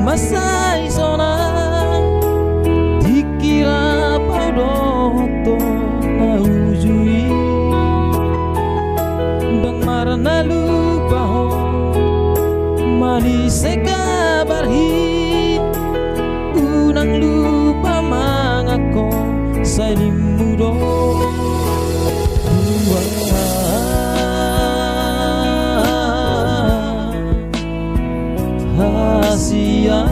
Masai sona dikira paudoto na ujui bang marana lupa ho manis kabarhi unang lupa mangako sa limudo Asia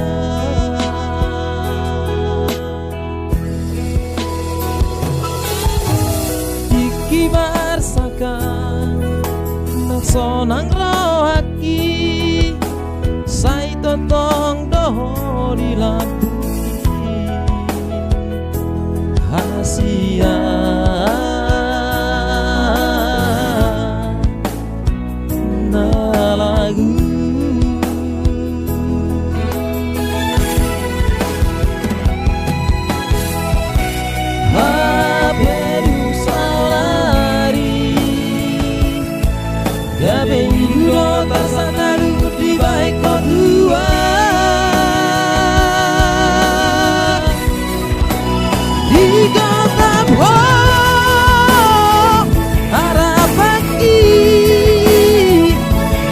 ikibar saka nagsonang rohaki say totong dohori lampuki Asia na lagu Gabeiro tarsanaru di baik kedua di kota Bho harapaki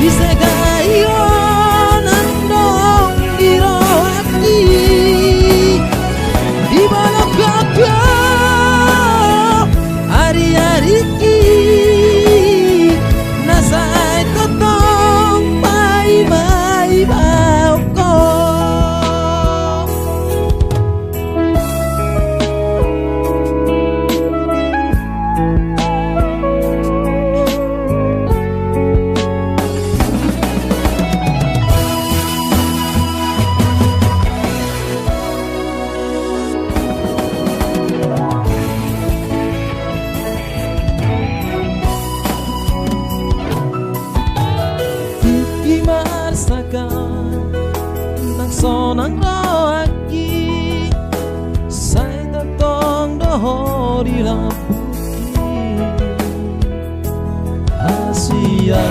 disegai onandong dirohaki di balok gagah hari-hari Nasai totong pai bauko Sonang rohaki say tatong dohori lampuki Asia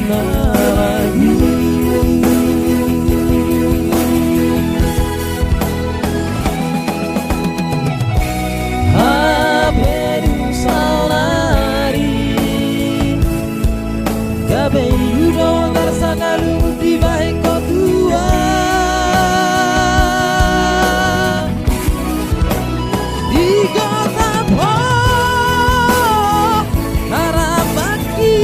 na lagi Gabeiro tarsanaru di baik kedua di kota Bho harapaki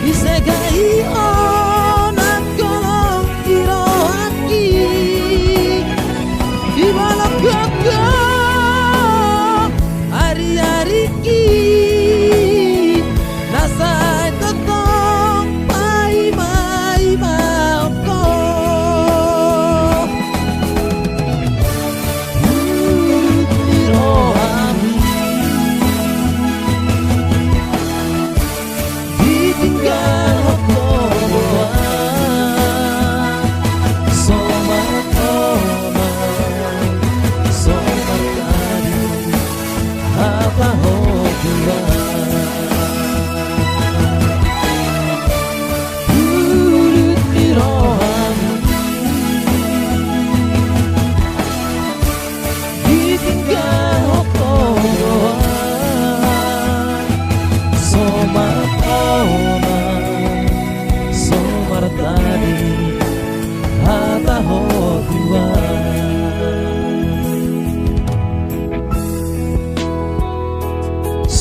disegai onak golong dirohaki di balok gagah hari-hari Nasai totong pai bauko dirohami ditinggal hokoa somatona somatani apa hokura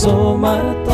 Somarta